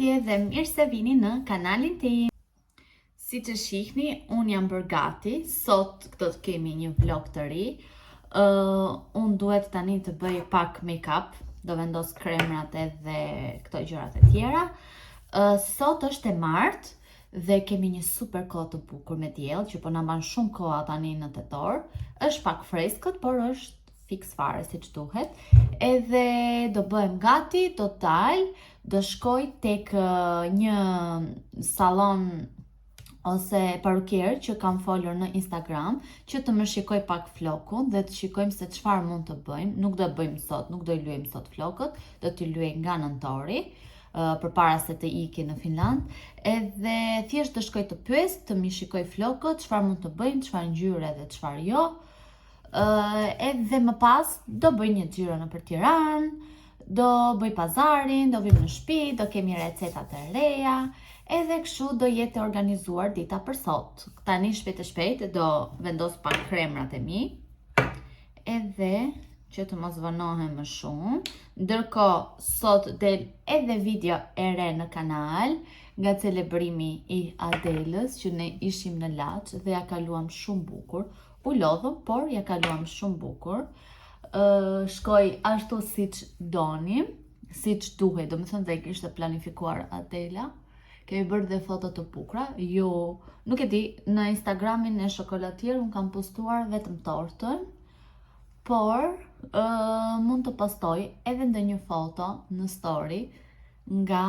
Përshëndetje dhe mirë se vini në kanalin tim. Si që shihni, unë jam bërë gati. Sot do të kemi një vlog të ri. Unë duhet tani të bëj pak make-up. Do vendos kremrat edhe këto gjërat e tjera. Sot është e martë dhe kemi një super kohë të bukur me diell, që po na mban shumë koha tani në tetor. Është pak freskët, por është fix fare si që duhet. Edhe do bëhem gati total. Do shkoj tek një salon ose parukier që kam folur në Instagram, që të më shikoj pak flokun dhe të shikojmë se çfarë mund të bëjmë. Nuk do bëjmë sot, nuk do i luajmë sot flokët, do t'i luaj nga nëntori, përpara se të iki në Finland. Edhe thjesht të shkoj të pyes, të mi shikoj flokët, çfarë mund të bëjmë, çfarë ngjyre dhe çfarë jo. Edhe më pas do bëj një xhiro nëpër Tiranë, do bëj pazarin, do vim në shtëpi, do kemi recetat e reja, edhe kështu do jetë organizuar dita për sot. Tani shpejt e shpejt do vendos pak kremrat e mi, edhe që të mos vënohem më shumë. Ndërkohë sot del edhe video e re në kanal nga celebrimi i Adelës, që ne ishim në Laç dhe ja kaluam shumë bukur. U lodhëm, por ja kaluam shumë bukur. Shkoj ashtu siç donim, siç duhet, do më thënë dhe kishte planifikuar Adela. Kemi bërë dhe foto të bukura. Jo, nuk e di, në Instagramin e Shokolatier unë kam postuar vetëm tortën, por mund të postoj edhe ndonjë foto në story nga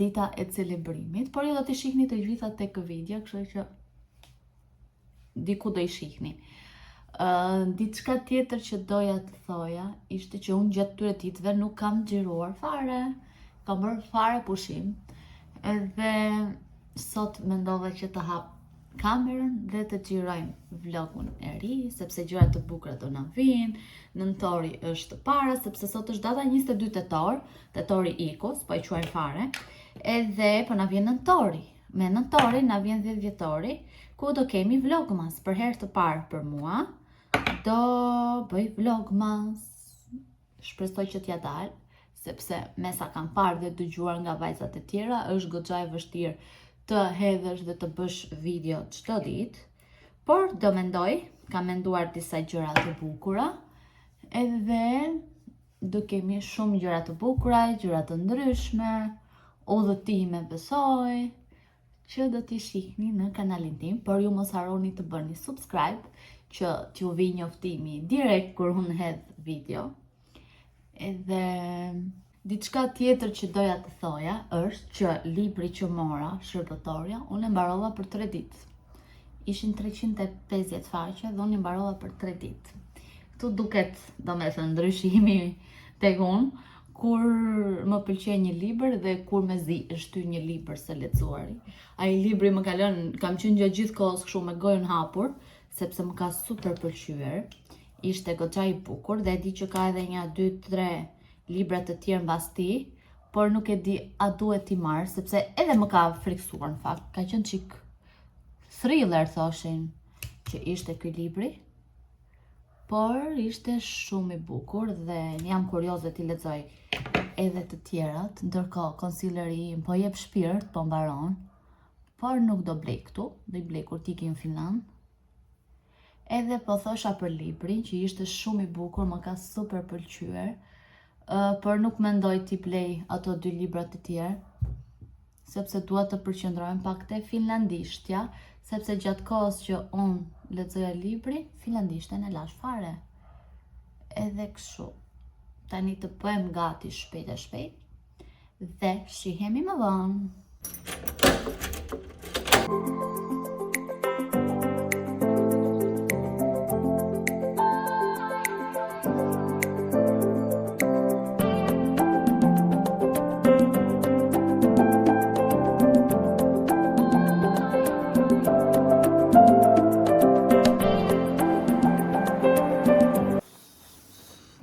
dita e celebrimit, por ju do t'i shihni të gjitha tek video, kështu që diku do i shihni. Diçka tjetër që doja të thoja ishte që unë gjatë këtyre ditëve nuk kam xhiruar fare, kam bërë fare pushim, edhe sot mendova që të hap kamerën dhe të xhirojmë vlogun e ri, sepse gjërat të bukura do na vinë. Nëntori është para, sepse sot është data 22 tetor, tetori ikus, po e quajmë fare, edhe po na vjen nëntori. Me nëntori na vjen 10 vjetori, ku do kemi vlogmas. Për herë të parë për mua, do bëj vlogmas. Shpresoj që t'ja dalë, sepse me sa kam parë dhe dëgjuar nga vajzat e tjera, është goxha e vështirë të hedhësh dhe të bësh video çdo ditë. Por do mendoj, kam menduar disa gjëra të bukura, edhe do kemi shumë gjëra të bukura, gjëra të ndryshme, udhëtime besoj, që do t'i shihni në kanalin tim, por ju mos harroni të bëni subscribe, që t'ju vi njoftimi direkt kur unë hedh video. Edhe diçka tjetër që doja të thoja është që libri që mora, shërbëtorja, unë e mbarova për 3 ditë. Ishin 350 faqe dhe unë e mbarova për 3 ditë. Këtu duket, do me thënë, ndryshimi tek unë, kur më pëlqen një libër dhe kur mezi është një libër së lexuari. Ai libri më kalon, kam qenë gjatë gjithë kohës kështu me gojën hapur, sepse më ka super pëlqyer. Ishte goxha i bukur dhe e di që ka edhe një 2-3 libra të tjerë mbas tij, por nuk e di a duhet t'i marr, sepse edhe më ka friksuar në fakt. Ka qenë çik thriller thoshin që ishte ky libri. Por ishte shumë i bukur dhe jam kurioze t'i lexoj edhe të tjerat. Ndërkohë concealeri im po jep shpirt, po mbaron, por nuk do blej këtu, do i blej kur t'ikim në Finland. Edhe po thosha për librin që ishte shumë i bukur, më ka super pëlqyer, por nuk mendoj t'i blej ato 2 libra të tjerë, sepse dua të përqendrohem pak te finlandishtja, sepse gjatë kohës që unë lexoja librin, finlandishtën e lash fare. Edhe kështu. Tani të bëhem gati shpejt e shpejt dhe shihemi më vonë.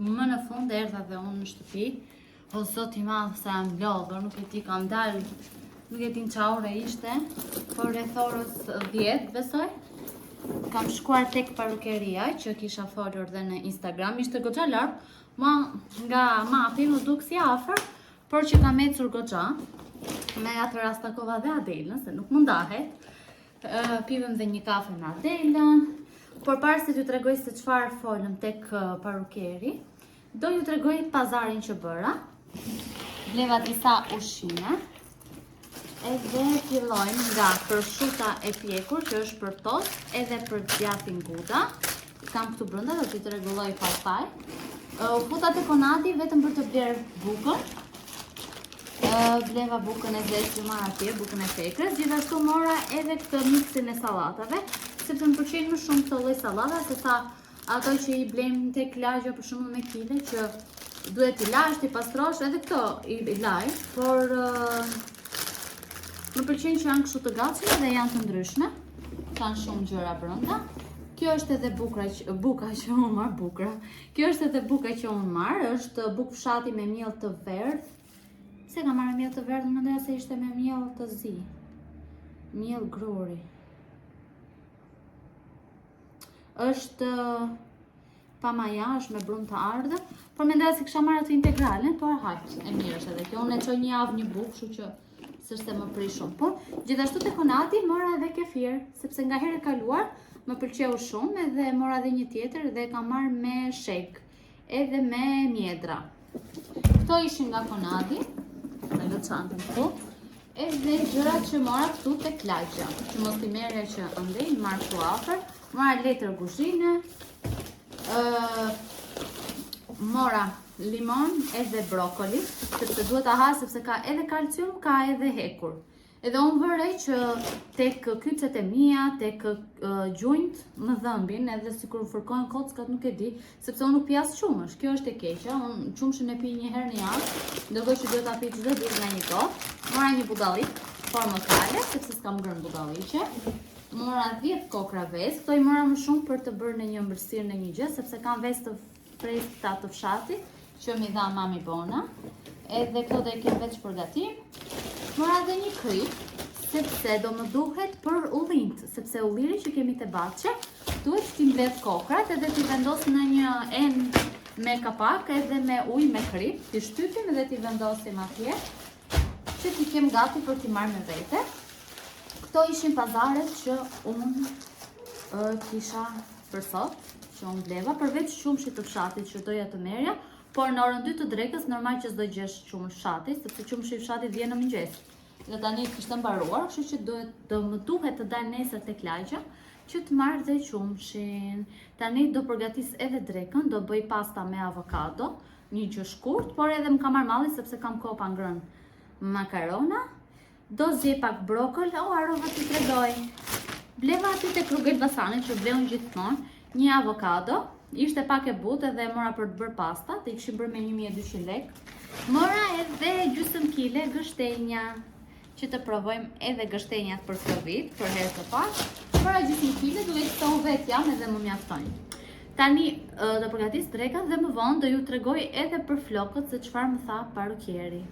Më në fund erdha dhe unë në shtëpi. O zot i madh sa jam lodhur, nuk e di, kam dalë, nuk e di në qa ore ishte, por rreth orës 10 besoj. Kam shkuar tek parukeria që kisha folur dhe në Instagram, ishte goxha larg, ma nga mapi më duk si afër, por që kam ecur goxha, me atë rast takova dhe Adelën, se nuk më ndahet. Pivëm dhe një kafe me Adelën. Por parë se t'ju tregoj se çfarë folëm tek parukeri, do ju tregoj pazarin që bëra. Bleva disa ushqime. Edhe fillojmë nga prosciuta e pjekur, që është për tost, edhe për djathtin Guda. Kam këtu brenda, do t'i rregulloj pastaj. Futa te Konadi vetëm për të bler bukën. Bleva bukën e zezë që marr atje, bukën e pekrës. Gjithashtu mora edhe këtë miksin e sallatave, sepse më pëlqejnë më shumë këto lloj sallata se sa ato që i blejmë tek lagja për shembull me kile, që duhet t'i lash, t'i pastrosh, edhe këto i laj, por më pëlqejnë që janë kështu të gatshme dhe janë të ndryshme. Kanë shumë gjëra brenda. Kjo është edhe buka që unë marr, bukra. Kjo është edhe buka që unë marr, është bukë fshati me miell të verdh. Pse kam marrë miell të verdh? Mendoja se ishte me miell të zi. Miell gruri. Është pamajash me brumë të ardhur, por mendoja se kisha marrë atë integralen, por hajt, e mirë është edhe kjo. Unë e çoj një javë një bukë, kështu që s'është se më prish shumë. Por gjithashtu te Konati mora edhe kefir, sepse nga herë e kaluar më pëlqeu shumë, edhe mora edhe një tjetër dhe kam marrë me shek, edhe me mjedra. Këto ishin nga Konati, në lë çantën këtu. Edhe gjërat që mora këtu tek lagja, që mos i merrja që andej, marr këtu afër. Mora letër kuzhine, mora limon edhe brokoli, sepse duhet ta ha, sepse ka edhe kalcium, ka edhe hekur. Edhe unë vërej që tek kyçet e mia, tek gjunjt më dhëmbin, edhe sikur fërkojnë kockat, nuk e di, sepse unë nuk pi as qumësh. Kjo është e keqja. Unë qumshin e pi një herë në javë, ndërkohë që duhet ta pi çdo ditë nga një gotë. Mora një budallik, formë kale, sepse s'kam ngrënë budalliqe. Mora 10 kokra vezë. Këto i mora më shumë për të bërë në një ëmbëlsirë në një gjë, sepse kam vezë të freskëta të fshatit, që mi dha mami Bona. Edhe këto do i kem veç për gatim. Mora edhe një kryp, sepse do më duhet për ullinjt, sepse ulliri që kemi te Baçe, duhet t'i mbledh kokrat edhe t'i vendos në një enë me kapak edhe me ujë me kryp, t'i shtypim edhe t'i vendosim atje, që t'i kem gati për t'i marrë me vete. Këto ishin pazaret që unë kisha për sot, që unë bleva, përveç qumshit të fshatit që doja të merja, por në orën 2 të drekës normal që s'do gjesh qumë fshati, sepse qumshi i fshatit vjen në mëngjes. Dhe tani kishte mbaruar, kështu që do më duhet të dal nesër tek lagja që të marr dhe qumshin. Tani do përgatis edhe drekën, do bëj pasta me avokado, një gjë shkurt, por edhe më ka marr malli sepse kam kohë pa ngrënë makarona. Do zje pak brokol, harrova t'i tregoj. Bleva aty tek Rrugë Elbasanit që bleun gjithmonë, një avokado. Ishte pak e butë edhe mora për të bërë pasta, të i kishim bërë me 1200 lek. Mora edhe gjysmë kile gështenja, që të provojmë edhe gështenjat për këtë vit, për herë të parë. Mora gjysmë kile, duhet të u vet jam edhe më mjaftojnë. Tani do përgatis drekën dhe më vonë do ju tregoj edhe për flokët se çfarë më tha parukeri.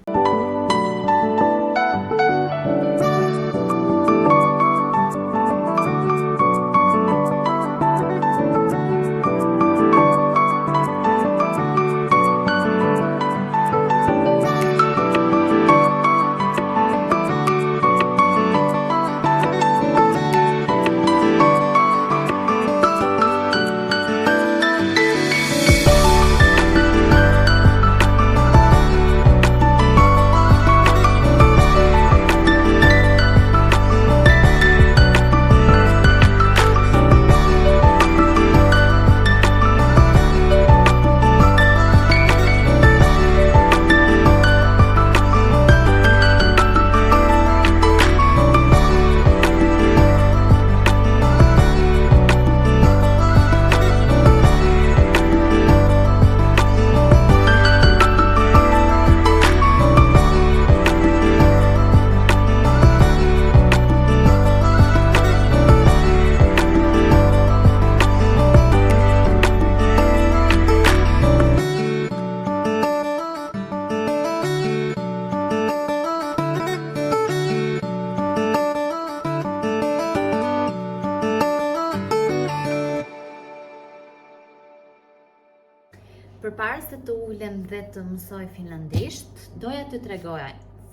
Përpara se të ulem dhe të mësoj finlandisht, doja të tregoja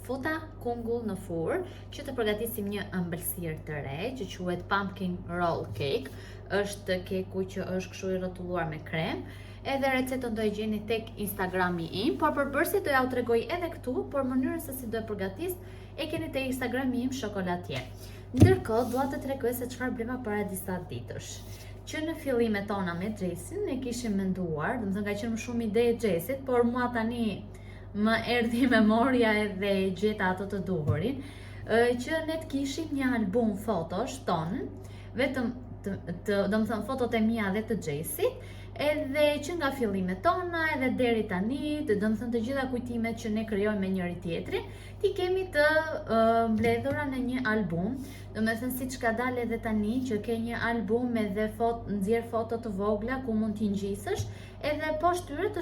fota kungull në furrë që të përgatisim një ëmbëlsirë të re që quhet pumpkin roll cake. Është keku që është kështu i rrotulluar me krem. Edhe recetën do e gjeni tek Instagrami im, por përbërësit do ja u tregoj edhe këtu, por mënyrën se si do e përgatis e keni tek Instagrami im Shokolatier. Ndërkohë, dua të tregoj se çfarë bleva para disa ditësh. Që në fillimet tona me Xhesin ne kishim menduar, domethënë ka qenë shumë ide e Xhesit, por mua tani më erdhi memoria edhe gjeta ato të duhurin, që ne të kishim një album fotosh tonë, vetëm domethënë fotot e mia dhe të Xhesit, edhe që nga fillimet tona edhe deri tani, domethënë të gjitha kujtimet që ne krijojmë me njëri tjetrin, ti kemi të mbledhura në një album. Domethënë siç ka dalë edhe tani që ke një album edhe nxjerr foto të vogla ku mund t'i ngjisësh, edhe poshtë tyre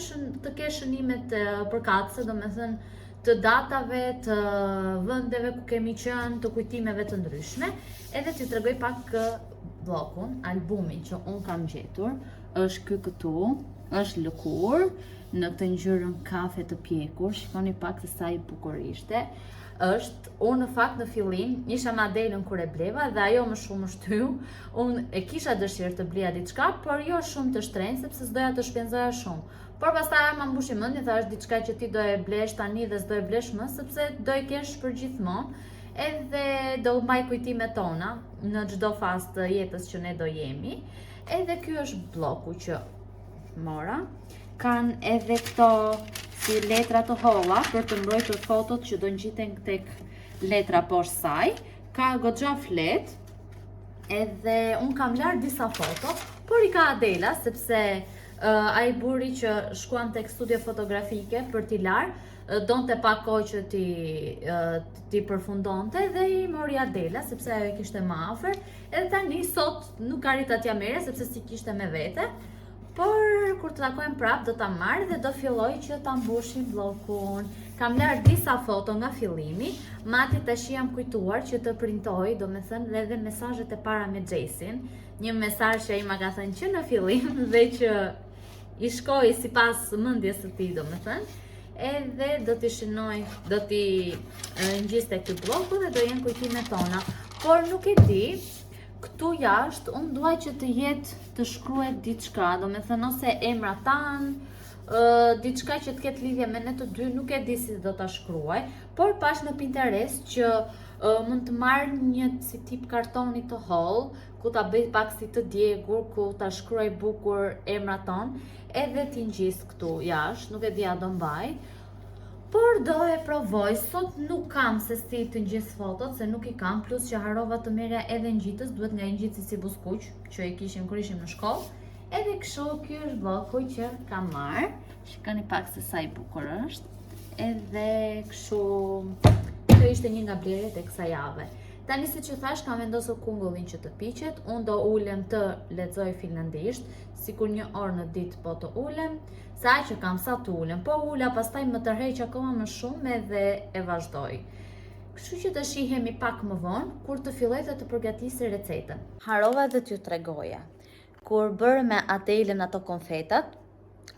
të kesh shënimet përkatëse, domethënë të datave, të vendeve ku kemi qenë, të kujtimeve të ndryshme. Edhe t'ju tregoj pak bllokun, albumin që un kam gjetur, është ky këtu, është lëkur në këtë ngjyrën kafe të pjekur. Shikoni pak se sa i bukur ishte. Unë në fakt në fillim isha me Adelën kur e bleva dhe ajo më shumë më shtyu. Unë e kisha dëshirë të blija diçka, por jo shumë të shtrenjtë sepse s'doja të shpenzoja shumë. Por pastaj ma mbushi mendja, thash diçka që ti do e blesh tani dhe s'do e blesh më sepse do e kesh për gjithmonë, edhe do mbaj kujtimet tona në çdo fazë të jetës që ne do jemi. Edhe ky është bloku që mora. Kanë edhe këto si letra të holla për të mbrojtur fotot që do ngjiten tek letra poshtë saj. Ka goxha flet. Edhe un kam lar disa foto, por i ka Adela sepse ai buri që shkuan tek studio fotografike për t'i lar, donte pak kohë që ti përfundonte dhe i mori Adela sepse ajo e kishte më afër. Edhe tani sot nuk arrit atja merre sepse si kishte me vete. Por kur të takojmë prap do ta marr dhe do filloj që ta mbushim bllokun. Kam lar disa foto nga fillimi, madje tash jam kujtuar që të printoj, domethënë edhe mesazhet e para me Xhesin, një mesazh që ai ma ka thënë që në fillim dhe që i shkoi sipas mendjes së tij, domethënë. Edhe do t'i shënoj, do t'i ngjiste ky bloku dhe do jenë kujtimet tona. Por nuk e di, këtu jashtë unë dua që të jetë të shkruhet diçka, domethënë ose emra tan, diçka që të ketë lidhje me ne të dy, nuk e di si do ta shkruaj, por pash në Pinterest që mund të marr një si tip kartoni të holl, ku ta bëj pak si të djegur, ku ta shkruaj bukur emrat ton, edhe t'i ngjis këtu jashtë, nuk e di a do mbaj. Por do e provoj, sot nuk kam se si të ngjis fotot, se nuk i kam, plus që harova të merja edhe ngjitës, duhet nga ngjitësi si buskuq, që e kishim kur ishim në shkollë. Edhe kështu, ky është bloku që kam marr. Shikoni pak se sa i bukur është. Edhe kështu, kjo ishte një nga blerjet e kësaj jave. Tani siç që thash, kam vendosur kungullin që të piqet, unë do ulem të lexoj finlandisht, sikur një orë në ditë po të ulem, sa që kam sa të ulem, po ula pastaj më tërheq akoma më shumë edhe e vazhdoj. Kështu që të shihemi pak më vonë, kur të filloj dhe të përgatisë recetën. Harova dhe t'ju tregoja. Kur bërë me Adelën ato konfetat,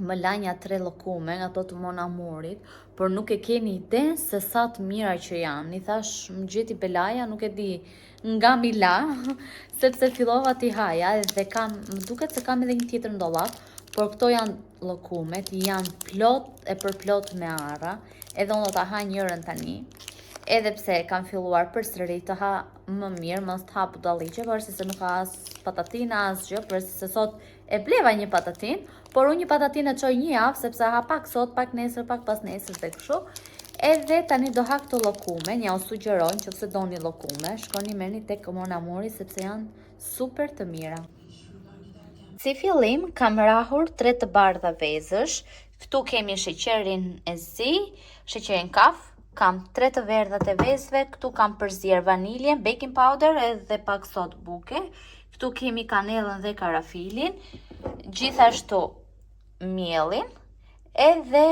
më lanja 3 llokume nga ato të Mon Amurit, por nuk e keni ide se sa të mira që janë. I thash, më gjeti Belaja, nuk e di nga mi la, sepse fillova t'i haja dhe më duket se kam edhe një tjetër në dollap, por këto janë llokumet, janë plot e përplot me arra, edhe unë do ta ha njërën tani. Edhe pse kam filluar përsëri të ha më mirë, mos të ha budalliqe, përveçse se nuk ka as patatina as gjë, përveçse se sot e bleva një patatin, por unë një patatin e çoj një javë sepse ha pak sot, pak nesër, pak pas nesër dhe kështu. Edhe tani do ha këto llokume, ja u sugjeroj nëse doni llokume, shkoni merrni tek Mon Amuri sepse janë super të mira. Si fillim kam rahur 3 të bardha vezësh. Këtu kemi sheqerin e zi, sheqerin kaf. Kam 3 të verdhat e vezëve, këtu kam përzier vaniljen, baking powder edhe pak sot buke. Këtu kemi kanellën dhe karafilin, gjithashtu mielin, edhe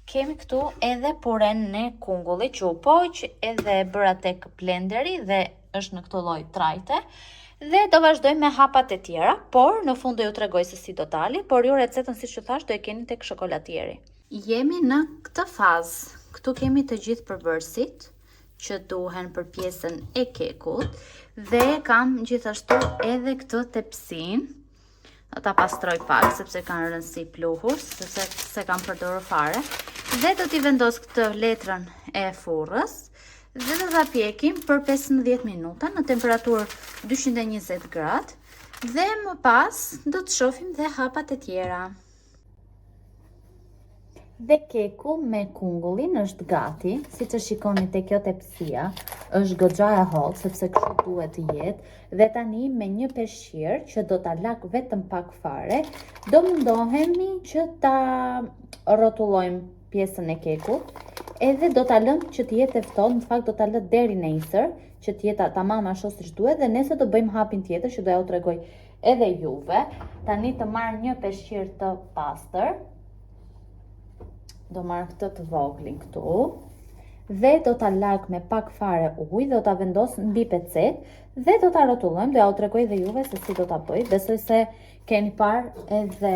kemi këtu edhe puren në kungullit që u poq, edhe bëra tek blenderi dhe është në këtë lloj trajte. Dhe do vazhdoj me hapat e tjera, por në fund do ju tregoj se si do dali, por ju recetën siç ju thash do e keni tek shokolatieri. Jemi në këtë fazë. Këtu kemi të gjithë përbërësit që duhen për pjesën e kekut dhe kam gjithashtu edhe këtë tepsin. Do ta pastroj pak sepse kanë rëndësi pluhur, sepse se kam përdorur fare. Dhe do t'i vendos këtë letrën e furrës dhe do ta pjekim për 15 minuta në temperaturë 220 gradë dhe më pas do të shohim dhe hapat e tjera. Dhe keku me kungullin është gati, siç e shikoni te kjo tepsia, është goxha e hollë sepse kështu duhet të jetë, dhe tani me një peshqir që do ta lak vetëm pak fare, do mundohemi që ta rrotullojmë pjesën e kekut, edhe do ta lëm që të jetë e ftohtë, në fakt do ta lë deri nesër, që të jetë tamam ashtu siç duhet, dhe nesër do bëjmë hapin tjetër që do ja u tregoj edhe juve. Tani të marr një peshqir të pastër. Do marrë këtë të voglin këtu dhe do ta lak me pak fare ujë, do ta vendos mbi pecet dhe do ta rrotullojmë, do ja u tregoj dhe juve se si do ta bëj. Besoj se keni parë edhe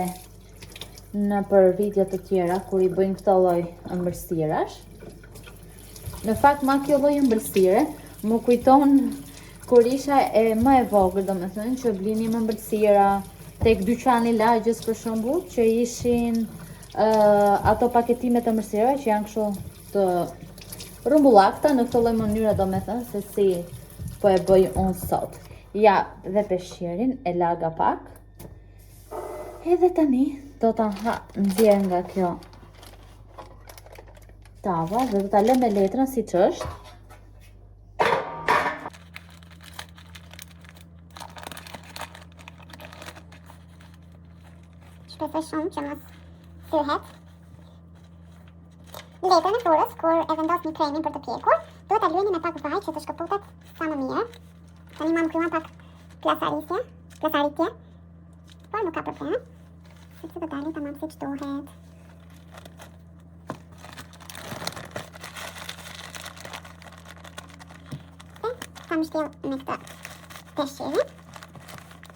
në për video të tjera kur i bëjmë këtë lloj ëmbëlsirash. Në fakt ma kjo lloj ëmbëlsire më kujton kur isha më e vogël, domethënë që blinim ëmbëlsira tek dyqani i lagjes për shembull, që ishin ato paketimet të ëmbëlsirave që janë kështu të rrumbullakta në këtë lloj mënyre, domethënë se si po e bëj unë sot. Ja, dhe peshqirin e laga pak. Edhe tani do ta nxjerr nga kjo tava dhe do ta lë me letrën siç është. Shpresoj shumë që mos thyhet. Letrën e furrës, kur e vendosni kremin për të pjekur, duhet ta luajni me pak vaj që të shkëputet sa më mirë. Tani mam kryer pak plasaritje, por nuk ka problem, sepse do dalin tamam siç duhet. Dhe kam shtyll me këtë peshqirin.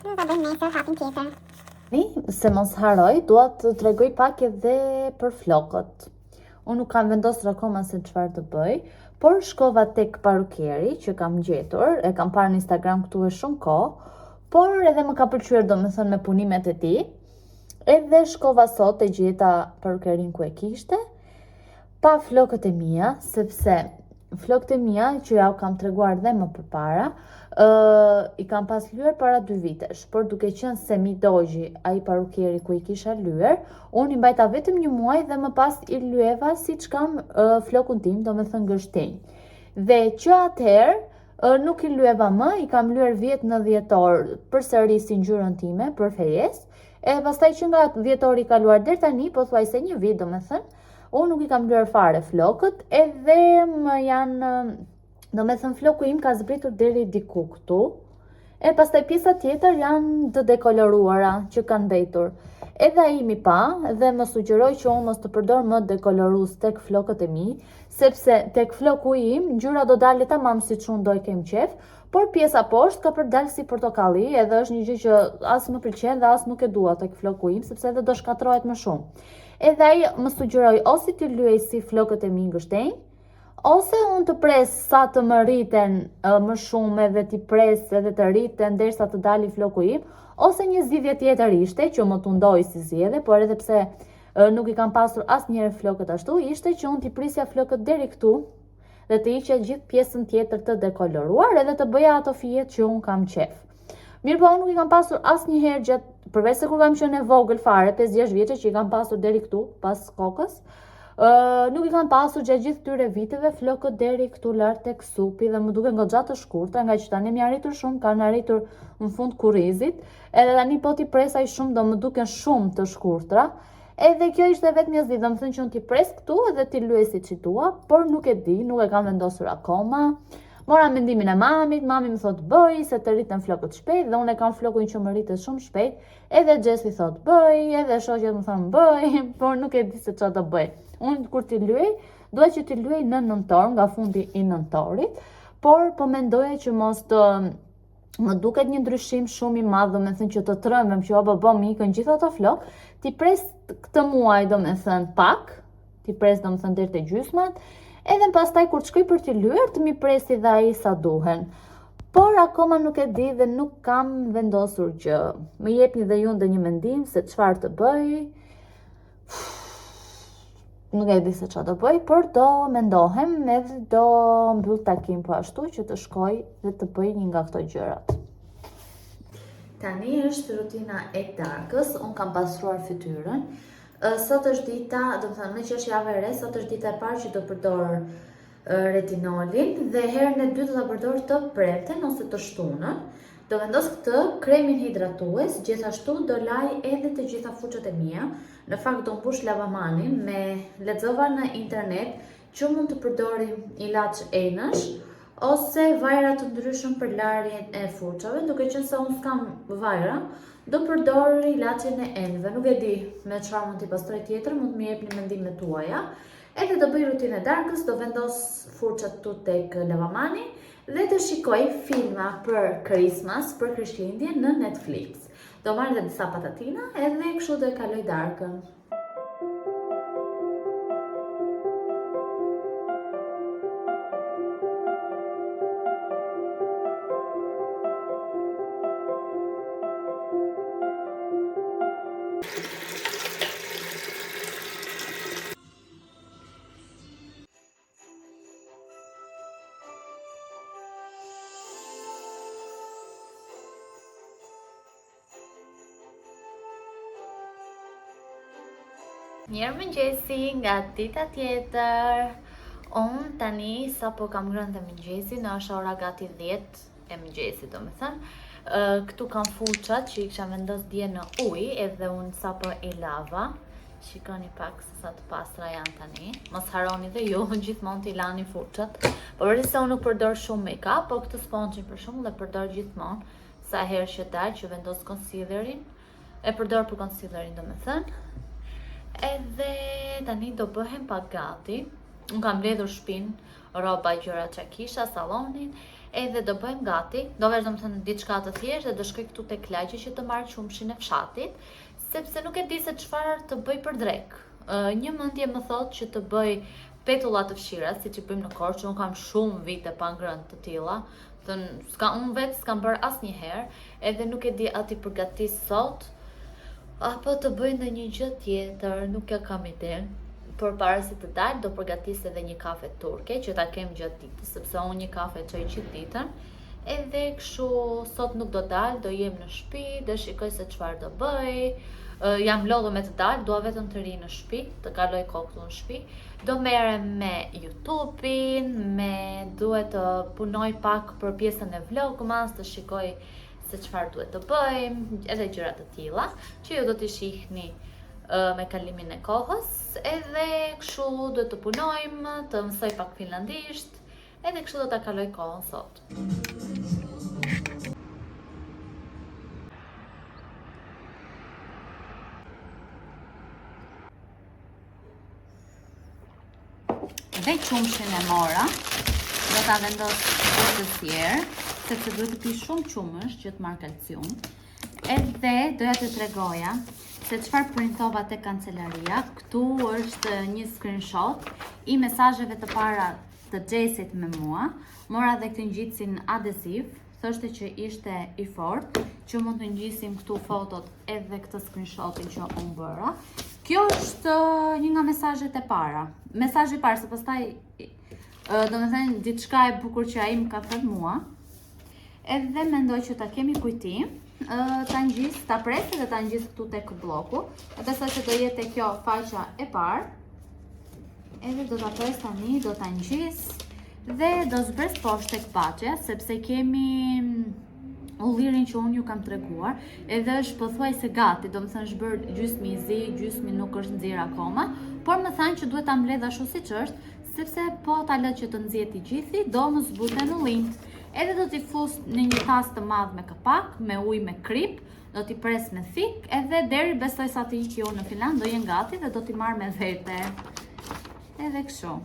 Do ta bëjmë nesër hapin tjetër. Se mos haroj, dua të tregoj pak edhe për flokët. Unë nuk kam vendosur akoma se çfarë të bëj, por shkova tek parukeri që kam gjetur, e kam parë në Instagram këtu e shumë kohë, por edhe më ka pëlqyer domethënë me punimet e tij. Edhe shkova sot e gjeta parukerin ku e kishte, pa flokët e mia, sepse flokët e mia që ja u kam treguar dhe më përpara, i kam pas lyer para 2 vitesh, por duke qenë se mi dogji ai parukeri ku i kisha lyer, unë i mbajta vetëm 1 muaj dhe më pas i lyeva siç kam flokun tim, domethënë gështenj. Dhe që atëherë nuk i lyeva më, i kam lyer vjet në dhjetor përsëri si ngjyrën time për fejes, e pastaj që nga dhjetori i kaluar deri tani, pothuajse 1 vit domethënë, unë nuk i kam lyer fare flokët, edhe më janë, domethënë floku im ka zbritur deri diku këtu, e pastaj pjesa tjetër janë të dekoloruara që kanë mbetur. Edhe ai mi pa dhe më sugjeroi që unë mos të përdor më dekolorues tek flokët e mi, sepse tek floku im ngjyra do dalë tamam siç unë do e kem qef, por pjesa poshtë ka për dalë si portokalli, edhe është një gjë që as më pëlqen dhe as nuk e dua tek floku im, sepse edhe do shkatërrohet më shumë. Edhe ai më sugjeroi ose ti lyej si flokët e mi gështenj, ose unë të pres sa të më rriten më shumë edhe t'i pres edhe të rriten derisa të dali floku im, ose një zgjidhje tjetër ishte që më tundoi si zgjedhje, por edhe pse nuk i kam pasur asnjëherë flokët ashtu, ishte që unë t'i prisja flokët deri këtu dhe të hiqja gjithë pjesën tjetër të dekoloruar edhe të bëja ato fijet që unë kam qef. Mirë po, unë nuk i kam pasur asnjëherë gjatë, përveç se kur kam qenë e vogël fare, 5-6 vjeçë që i kam pasur deri këtu pas kokës, nuk i kam pasur gjatë gjithë këtyre viteve flokët deri këtu lart tek supi dhe më duken goxha të shkurtra, nga që tani më arritur shumë, kanë arritur në fund kurrizit, edhe tani po t'i presaj shumë do më duken shumë të shkurtra. Edhe kjo ishte vetëm një zgjidhje, më thënë që unë t'i pres këtu edhe t'i lyej siç i dua, por nuk e di, nuk e kam vendosur akoma. Mora mendimin e mamit, mami më thot bëj, se të rriten flokët shpejt, dhe unë e kam flokun që më rritet shumë shpejt, edhe Gjesi thot bëj, edhe shoqjet më thonë bëj, por nuk e di se çfarë do bëj. Unë kur t'i lyej, dua që t'i lyej në nëntor, nga fundi i nëntorit, por po mendoja që mos të më duket një ndryshim shumë i madh, domethënë që të trembem që o bëm ikën gjithë ato flok, ti pres këtë muaj domethënë pak, ti pres domethënë deri te gjysmat, edhe pastaj kur të shkoj për t'i lyer të mi presi dhe ai sa duhen. Por akoma nuk e di dhe nuk kam vendosur gjë. Më jepni dhe ju ndonjë mendim se çfarë të bëj. Nuk e di se çfarë do bëj, por do mendohem edhe do mbyll takim po ashtu që të shkoj dhe të bëj një nga këto gjërat. Tani është rutina e darkës, unë kam pastruar fytyrën. Sot është dita, do të thënë, me që është javë e re, sot është dita e parë që do përdor retinolin dhe herën e dytë do ta përdor të premten ose të shtunën. Do vendos këtë kremin hidratues, gjithashtu do laj edhe të gjitha fuqet e mia. Në fakt do mbush lavamanin me lexova në internet që mund të përdorim ilaç enësh ose vajra të ndryshëm për larjen e fuqave, duke qenë se unë s'kam vajra, do përdor ilaçin e enëve. Nuk e di me çfarë mund t'i pastroj tjetër, mund të më jepni mendimet tuaja. Edhe do bëj rutinë e darkës, do vendos furçat tu tek lavamani dhe të shikoj filma për Christmas, për Krishtlindje në Netflix. Do marrë dhe disa patatina edhe kështu do e kaloj darkën. Mirëmëngjesi nga dita tjetër. Unë tani sapo kam ngrënë të mëngjesin, është ora gati 10 e mëngjesit, domethënë. Këtu kam fuçat që i kisha vendos dje në ujë, edhe unë sapo i lava. Shikoni pak se sa të pastra janë tani. Mos harroni dhe ju gjithmonë t'i lani fuçat. Pavarësisht se unë nuk përdor shumë make-up, po këtë sponxhin për shembull e përdor gjithmonë sa herë që dal që vendos concealerin. E përdor për concealerin domethënë. Edhe tani do bëhem pak gati. Unë kam mbledhur shtëpinë, rroba, gjëra që kisha, sallonin, edhe do bëhem gati. Do vesh domethënë diçka të thjeshtë dhe do shkoj këtu tek lagji që të marr qumshin e fshatit, sepse nuk e di se çfarë të bëj për drek. Një mendje më thotë që të bëj petulla të fshira, siç i bëjmë në Korçë, unë kam shumë vite pa ngrënë të tilla. Unë vetë s'kam bërë asnjëherë, edhe nuk e di a ti përgatis sot apo të bëj ndonjë gjë tjetër, nuk e kam iden. Por para se të dalë do përgatis edhe një kafe turke që ta kem gjatë ditës, sepse unë një kafe çoj gjithë ditën. Edhe kështu sot nuk do dalë, do jem në shtëpi, do shikoj se çfarë do bëj. Jam lodhur me të dalë, dua vetëm të ri në shtëpi, të kaloj kohë këtu në shtëpi. Do merrem me YouTube-in, duhet të punoj pak për pjesën e vlogmas, të shikoj se çfarë duhet të bëjmë, edhe gjëra të tilla, që ju do t'i shihni me kalimin e kohës, edhe kështu duhet të punojmë, të mësoj pak finlandisht, edhe kështu do ta kaloj kohën sot. Dhe qumshin e mora, do ta vendos butësier, sepse duhet të pi shumë qumësh që të marrë kalcium. Edhe doja të tregoja se çfarë printova te kancelaria. Këtu është një screenshot i mesazheve të para të Xhesit me mua. Mora dhe këtë ngjitsin adeziv, thoshte që ishte i fortë, që mund të ngjisim këtu fotot edhe këtë screenshotin që unë bëra. Kjo është një nga mesazhet e para. Mesazhi i parë, se pastaj domethënë diçka e bukur që ai më ka thënë mua. Edhe mendoj që ta kemi kujtim, ta ngjis, ta pres dhe ta ngjis këtu tek bloku. E besoj se do jetë kjo faqja e parë. Edhe do ta pres tani, do ta ngjis dhe do zbres poshtë tek paçja, sepse kemi ullirin që unë ju kam treguar, edhe është pothuajse gati, domethënë është bërë gjysmë i zi, gjysmë nuk është nxjerr akoma, por më thanë që duhet ta mbledh ashtu siç është, sepse po ta lë që të nxjehet i gjithi, do më zbuten ullint. Edhe do t'i fus në një tas të madh me kapak, me ujë me krip, do t'i pres me thik, edhe deri besoj sa të iki unë në Finland do jenë gati dhe do t'i marr me vete. Edhe kështu.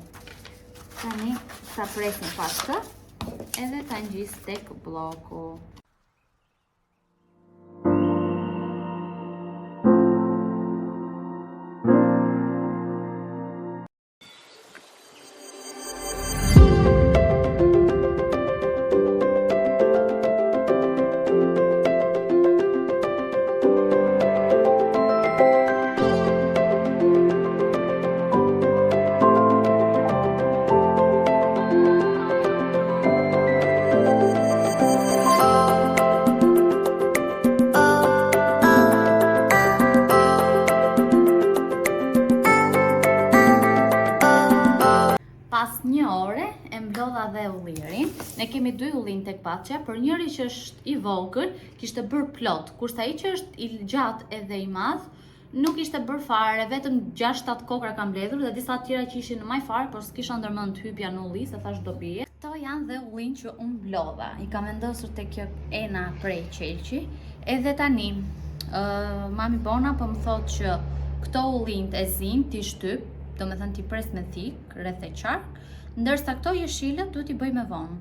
Tani ta presim pak këtë, edhe ta ngjis tek bloku. dhe ullirin. Ne kemi 2 ullin tek paçja, për njëri që është i vogël, kishte bërë plot, kurse ai që është i gjatë edhe i madh, nuk ishte bërë fare, vetëm 6-7 kokra kam mbledhur dhe disa tjera që ishin në maj fare, por s'kisha ndërmend hypja në ulli, se thash do bie. Këto janë dhe ullin që unë mblodha. I kam vendosur te kjo ena prej qelqi, edhe tani mami Bona po më thotë që këto ullin e zin ti shtyp, do me thënë ti pres me thik, rreth e qark, ndërsa këto jeshilët duhet i bëj me vonë.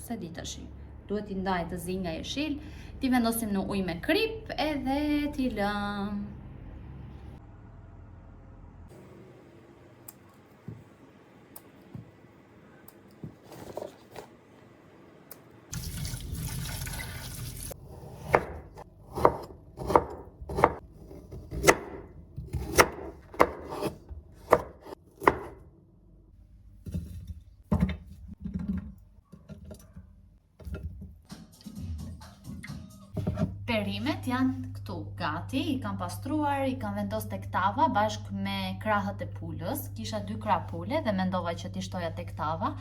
Se di tash. Duhet i ndaj të zi nga jeshil, ti vendosim në ujë me krip edhe ti lëm. Perimet janë këtu gati, i kam pastruar, i kam vendos tek tava bashkë me krahët e pulës. Kisha 2 krah pule dhe mendova që t'i shtoja tek tava.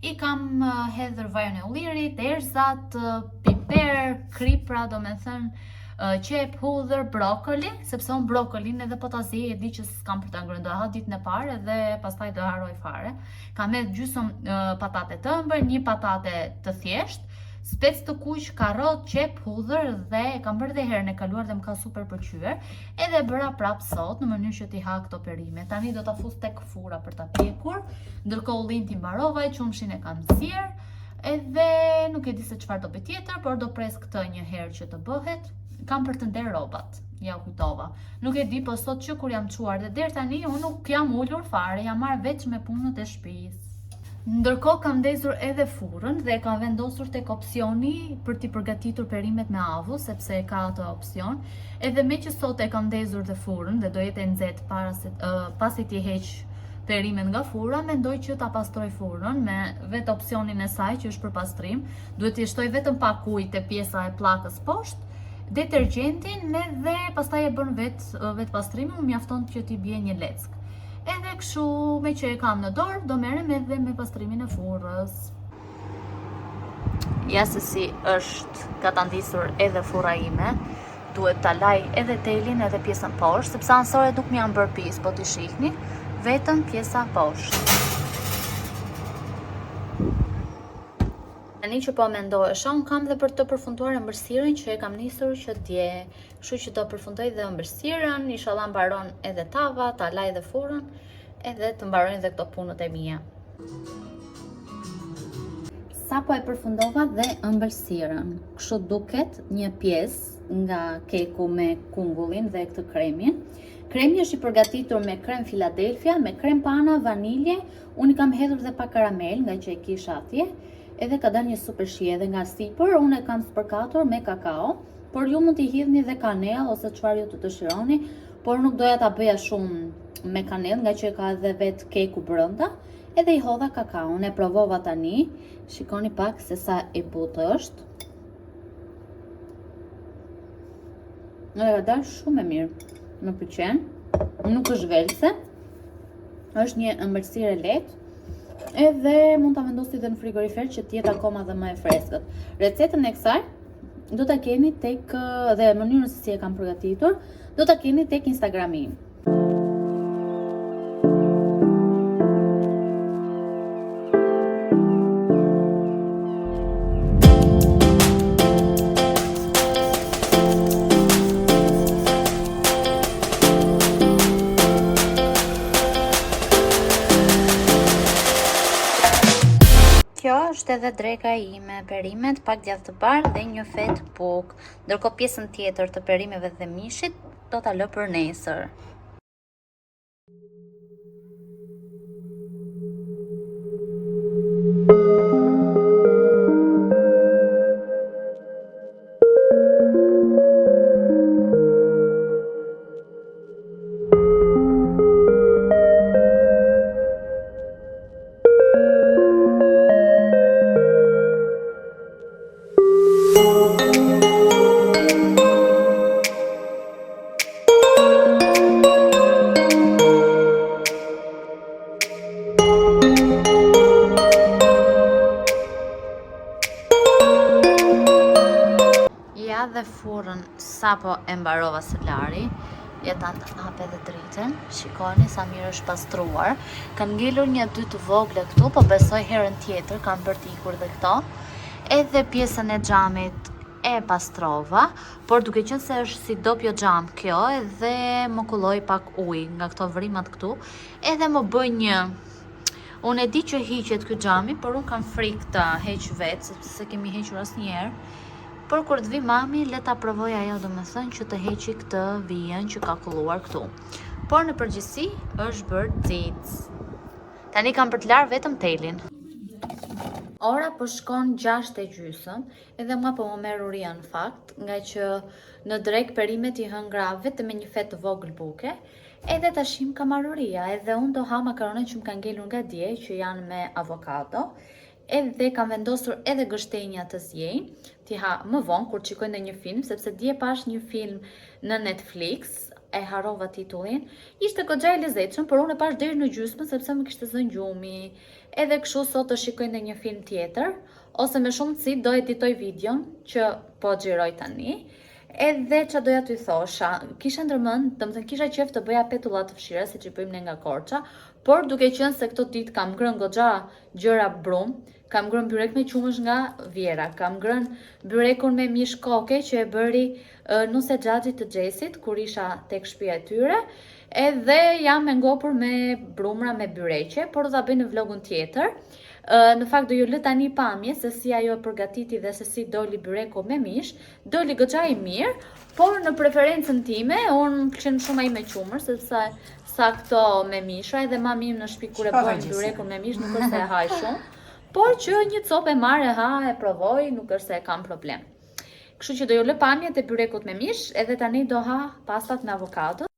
I kam hedhur vajën e ullirit, erëzat, piper, kripra, do me thënë qep, hudhër, brokoli, sepse unë brokolin edhe po ta zi e di që s'kam për ta ngrënë, do ha ditën e parë dhe pastaj do haroj fare. Kam hedhur gjysmë patate të ëmbël, 1 patate të thjeshtë, spec të kuq, karrot, qep, hudhër dhe e kam bërë dhe herën e kaluar dhe më ka super pëlqyer. Edhe bëra prap sot në mënyrë që t'i ha këto perime. Tani do ta fus tek fura për ta pjekur. Ndërkohë ullin ti mbarova, qumshin e kam zier. Edhe nuk e di se çfarë do bëj tjetër, por do pres këtë një herë që të bëhet. Kam për të nder rrobat. Ja u kujtova. Nuk e di, po sot që kur jam çuar dhe deri tani unë nuk jam ulur fare, jam marrë veç me punët e shtëpisë. Ndërkohë kam ndezur edhe furrën dhe kam vendosur tek opsioni për t'i përgatitur perimet me avull, sepse ka atë opsion. Edhe me që sot e kam ndezur dhe furrën dhe do jetë e nxehtë pasi t'i heq perimet nga furra, mendoj që ta pastroj furrën me vetë opsionin e saj që është për pastrim. Duhet t'i shtoj vetëm pak ujë te pjesa e pllakës poshtë, detergjentin dhe pastaj e bën vetë pastrimin, më mjafton që t'i bie një leckë. Edhe kështu me që e kam në dorë, do merrem edhe me pastrimin e furrës. Ja se si është ka ta ndisur edhe furra ime. Duhet ta laj edhe telin edhe pjesën poshtë, sepse anësore nuk më janë bërë pis, po t'i shihni, vetëm pjesa poshtë. Tani që po mendohesha, unë kam dhe për të përfunduar ëmbëlsirën që e kam nisur që dje. Kështu që do përfundoj dhe ëmbëlsirën, inshallah mbaron edhe tava, ta laj dhe furrën, edhe të mbarojnë dhe këto punët e mia. Sa po e përfundova dhe ëmbëlsirën. Kështu duket një pjesë nga keku me kungullin dhe këtë kremin. Kremi është i përgatitur me krem Philadelphia, me krem pana, vanilje, unë i kam hedhur dhe pak karamel nga që e kisha atje. Edhe ka dalë një super shije edhe nga sipër, unë e kam spërkatur me kakao, por ju mund t'i hidhni dhe kanell ose çfarë ju të dëshironi, por nuk doja ta bëja shumë me kanell nga që ka edhe vetë keku brenda, edhe i hodha kakaon. E provova tani, shikoni pak se sa e butë është. Edhe ka dalë shumë e mirë, më pëlqen, nuk është velse, është një ëmbëlsirë e lehtë. Edhe mund ta vendosni edhe në frigorifer që të jetë akoma dhe më e freskët. Recetën e kësaj do ta keni tek dhe mënyrën se si e kam përgatitur, do ta keni tek Instagrami im. Kjo është edhe dreka ime, perimet pak djathtë të bardhë dhe një fet buk. Ndërkohë pjesën tjetër të perimeve dhe mishit do ta lë për nesër. furrën sapo e mbarova solari. Jeta të hape dhe dritën. Shikoni sa mirë është pastruar. Kam ngelur 1-2 të vogle këtu, po besoj herën tjetër kam bërtikur dhe këto. Edhe pjesën e xhamit e pastrova, por duke qenë se është si dopjo xham kjo, edhe më kulloj pak ujë nga këto vrimat këtu, edhe më bëj një. Unë e di që hiqet ky xhami, por unë kam frikë ta heq vetë, sepse se kemi hequr asnjëherë. Por kur të vi mami, le ta provoj ajo, domethënë që të heqi këtë vijën që ka kulluar këtu. Por në përgjithësi është bërë cic. Tani kam për të larë vetëm telin. Ora po shkon 6:30, edhe mua po më merr uria në fakt, nga që në drek perimet i hëngra vetëm me një fet të vogël buke, edhe tashim ka marr uria, edhe unë do ha makaronet që më kanë ngelur nga dje, që janë me avokado, edhe kam vendosur edhe gështenja të zjenj, t'i ha më vonë kur shikoj ndonjë film, sepse dje pash një film në Netflix, e harova titullin, ishte goxha i lezetshëm, por unë e pash deri në gjysmë sepse më kishte zënë gjumi. Edhe kështu sot të shikoj ndonjë film tjetër, ose me shumësi do editoj videon që po xhiroj tani. Edhe ç'a doja t'ju thosha, kisha ndërmend, domethënë kisha qef të bëja petulla të fshira siç i bëjmë ne nga Korça, por duke qenë se këto ditë kam ngrënë goxha gjëra brum, kam ngrënë byrek me qumësh nga Vjera, kam ngrënë byrekun me mish koke që e bëri Nuse Xhaxhit të Xhesit kur isha tek shtëpia e tyre, edhe jam e ngopur me brumra me byreqe, por do ta bëj në vlogun tjetër. Në fakt do ju lë tani pamje se si ajo e përgatiti dhe se si doli byreku me mish, doli goxha i mirë, por në preferencën time, unë më pëlqen shumë ai me qumër, sepse sa këto me misha, edhe mami im në shtëpi kur e bën byrekun me mish nuk është se e haj shumë, por që një copë e marr e ha e provoj, nuk është se e kam problem. Kështu që do ju lë pamjet e byrekut me mish, edhe tani do ha pastat me avokado.